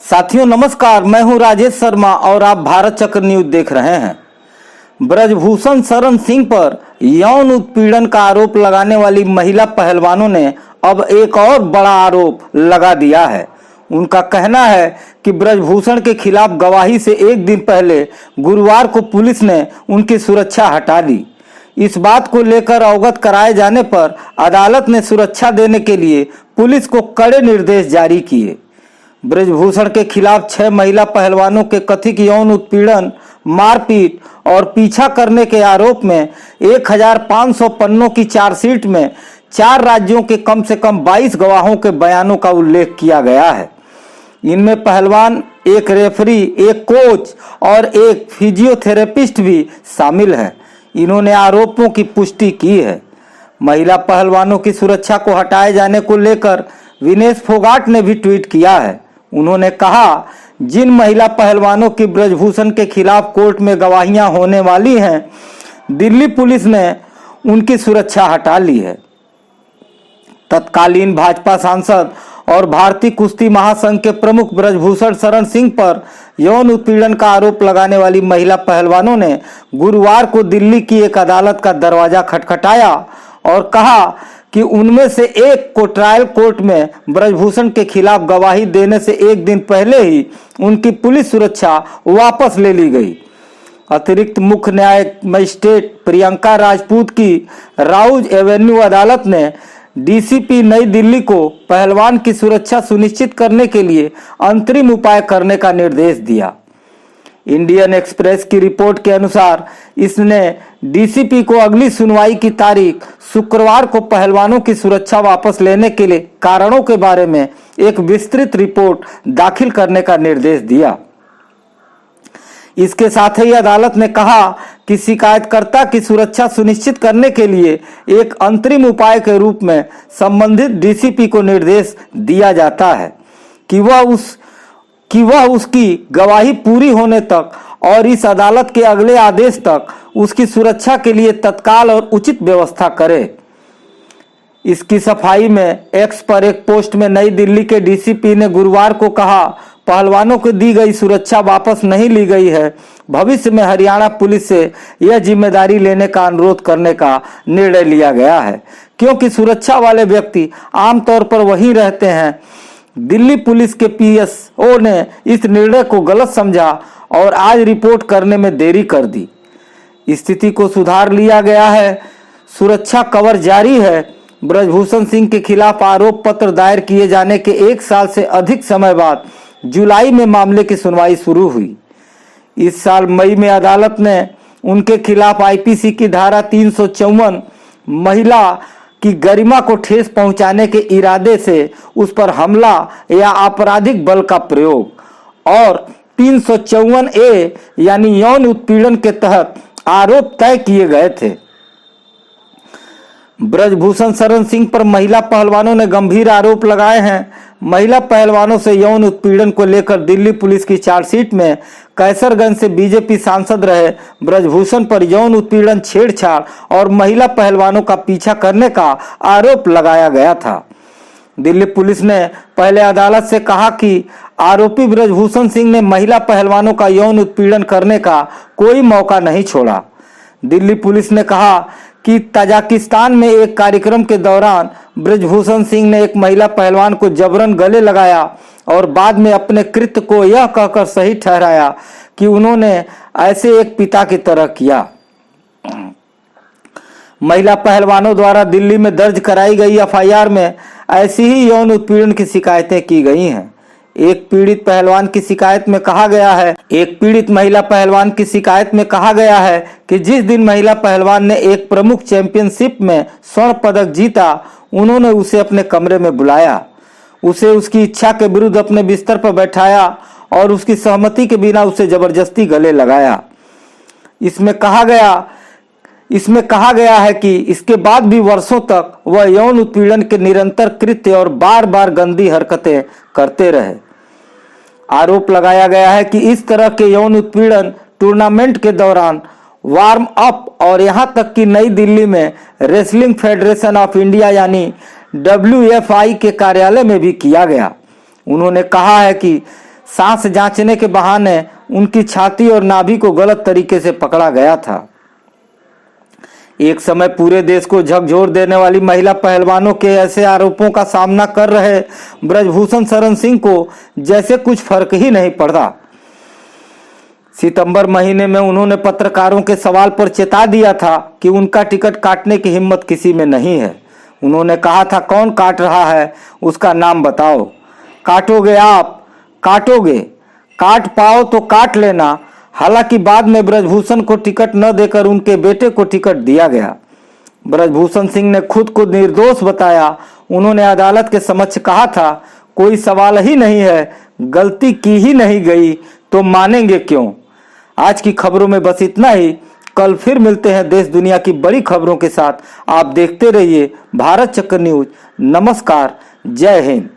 साथियों नमस्कार, मैं हूं राजेश शर्मा और आप भारत चक्र न्यूज देख रहे हैं। ब्रजभूषण शरण सिंह पर यौन उत्पीड़न का आरोप लगाने वाली महिला पहलवानों ने अब एक और बड़ा आरोप लगा दिया है। उनका कहना है कि ब्रजभूषण के खिलाफ गवाही से एक दिन पहले गुरुवार को पुलिस ने उनकी सुरक्षा हटा ली। इस बात को लेकर अवगत कराए जाने पर अदालत ने सुरक्षा देने के लिए पुलिस को कड़े निर्देश जारी किए। ब्रजभूषण के खिलाफ 6 महिला पहलवानों के कथित यौन उत्पीड़न, मारपीट और पीछा करने के आरोप में 1500 पन्नों की चार्जशीट में 4 राज्यों के कम से कम 22 गवाहों के बयानों का उल्लेख किया गया है। इनमें पहलवान, एक रेफरी, एक कोच और एक फिजियोथेरेपिस्ट भी शामिल है। इन्होंने आरोपों की पुष्टि की है। महिला पहलवानों की सुरक्षा को हटाए जाने को लेकर विनेश फोगाट ने भी ट्वीट किया है। उन्होंने कहा, जिन महिला पहलवानों की ब्रजभूषण के खिलाफ कोर्ट में गवाहियां होने वाली हैं, दिल्ली पुलिस ने उनकी सुरक्षा हटा ली है। तत्कालीन भाजपा सांसद और भारतीय कुश्ती महासंघ के प्रमुख ब्रजभूषण शरण सिंह पर यौन उत्पीड़न का आरोप लगाने वाली महिला पहलवानों ने गुरुवार को दिल्ली की एक अदालत का दरवाजा खटखटाया और कहा कि उनमें से एक को ट्रायल कोर्ट में ब्रजभूषण के खिलाफ गवाही देने से एक दिन पहले ही उनकी पुलिस सुरक्षा वापस ले ली गई। अतिरिक्त मुख्य न्यायिक मजिस्ट्रेट प्रियंका राजपूत की राउज एवेन्यू अदालत ने डीसीपी नई दिल्ली को पहलवान की सुरक्षा सुनिश्चित करने के लिए अंतरिम उपाय करने का निर्देश दिया। इंडियन एक्सप्रेस की रिपोर्ट के अनुसार इसने डीसीपी को अगली सुनवाई की तारीख शुक्रवार को पहलवानों की सुरक्षा वापस लेने के लिए कारणों के बारे में एक विस्तृत रिपोर्ट दाखिल करने का निर्देश दिया। इसके साथ ही अदालत ने कहा कि शिकायतकर्ता की सुरक्षा सुनिश्चित करने के लिए एक अंतरिम उपाय के रूप में संबंधित डीसीपी को निर्देश दिया जाता है कि वह उसकी गवाही पूरी होने तक और इस अदालत के अगले आदेश तक उसकी सुरक्षा के लिए तत्काल और उचित व्यवस्था करे। इसकी सफाई में एक्स पर एक पोस्ट में नई दिल्ली के डीसीपी ने गुरुवार को कहा, पहलवानों को दी गई सुरक्षा वापस नहीं ली गई है। भविष्य में हरियाणा पुलिस से यह जिम्मेदारी लेने का अनुरोध करने का निर्णय लिया गया है, क्योंकि सुरक्षा वाले व्यक्ति आमतौर पर वहीं रहते हैं। दिल्ली पुलिस के पीएसओ ने इस निर्णय को गलत समझा और आज रिपोर्ट करने में देरी कर दी। स्थिति को सुधार लिया गया है। सुरक्षा कवर जारी है। ब्रजभूषण सिंह के खिलाफ आरोप पत्र दायर किए जाने के 1 साल से अधिक समय बाद जुलाई में मामले की सुनवाई शुरू हुई। इस साल मई में अदालत ने उनके खिलाफ आईपीसी की धारा 354 महिला की गरिमा को ठेस पहुंचाने के इरादे से उस पर हमला या आपराधिक बल का प्रयोग और 354A यानी यौन उत्पीड़न के तहत आरोप तय किए गए थे। ब्रजभूषण शरण सिंह पर महिला पहलवानों ने गंभीर आरोप लगाए हैं। महिला पहलवानों से यौन उत्पीड़न को लेकर दिल्ली पुलिस की चार्जशीट में कैसरगंज से बीजेपी सांसद रहे ब्रजभूषण पर यौन उत्पीड़न, छेड़छाड़ और महिला पहलवानों का पीछा करने का आरोप लगाया गया था। दिल्ली पुलिस ने पहले अदालत से कहा कि आरोपी ब्रजभूषण सिंह ने महिला पहलवानों का यौन उत्पीड़न करने का कोई मौका नहीं छोड़ा। दिल्ली पुलिस ने कहा कि तजाकिस्तान में एक कार्यक्रम के दौरान ब्रजभूषण सिंह ने एक महिला पहलवान को जबरन गले लगाया और बाद में अपने कृत्य को यह कहकर सही ठहराया कि उन्होंने ऐसे एक पिता की तरह किया। महिला पहलवानों द्वारा दिल्ली में दर्ज कराई गई एफआईआर में ऐसी ही यौन उत्पीड़न की शिकायतें की गई हैं। एक पीड़ित महिला पहलवान की शिकायत में कहा गया है कि जिस दिन महिला पहलवान ने एक प्रमुख चैंपियनशिप में स्वर्ण पदक जीता, उन्होंने उसे अपने कमरे में बुलाया, उसे उसकी इच्छा के विरुद्ध अपने बिस्तर पर बैठाया और उसकी सहमति के बिना उसे जबरदस्ती गले लगाया। इसमें कहा गया है कि इसके बाद भी वर्षों तक वह यौन उत्पीड़न के निरंतर कृत्य और बार बार गंदी हरकतें करते रहे। आरोप लगाया गया है कि इस तरह के यौन उत्पीड़न टूर्नामेंट के दौरान, वार्म अप और यहां तक कि नई दिल्ली में रेसलिंग फेडरेशन ऑफ इंडिया यानी WFI के कार्यालय में भी किया गया। उन्होंने कहा है कि सांस जांचने के बहाने उनकी छाती और नाभि को गलत तरीके से पकड़ा गया था। एक समय पूरे देश को झकझोर देने वाली महिला पहलवानों के ऐसे आरोपों का सामना कर रहे ब्रजभूषण शरण सिंह को जैसे कुछ फर्क ही नहीं पड़ता। सितंबर महीने में उन्होंने पत्रकारों के सवाल पर चेता दिया था कि उनका टिकट काटने की हिम्मत किसी में नहीं है। उन्होंने कहा था, कौन काट रहा है उसका नाम बताओ। काटोगे आप, काटोगे, काट पाओ तो काट लेना। हालांकि बाद में ब्रजभूषण को टिकट न देकर उनके बेटे को टिकट दिया गया। ब्रजभूषण सिंह ने खुद को निर्दोष बताया। उन्होंने अदालत के समक्ष कहा था, कोई सवाल ही नहीं है, गलती की ही नहीं गई तो मानेंगे क्यों। आज की खबरों में बस इतना ही। कल फिर मिलते हैं देश दुनिया की बड़ी खबरों के साथ। आप देखते रहिए भारत चक्र न्यूज। नमस्कार, जय हिंद।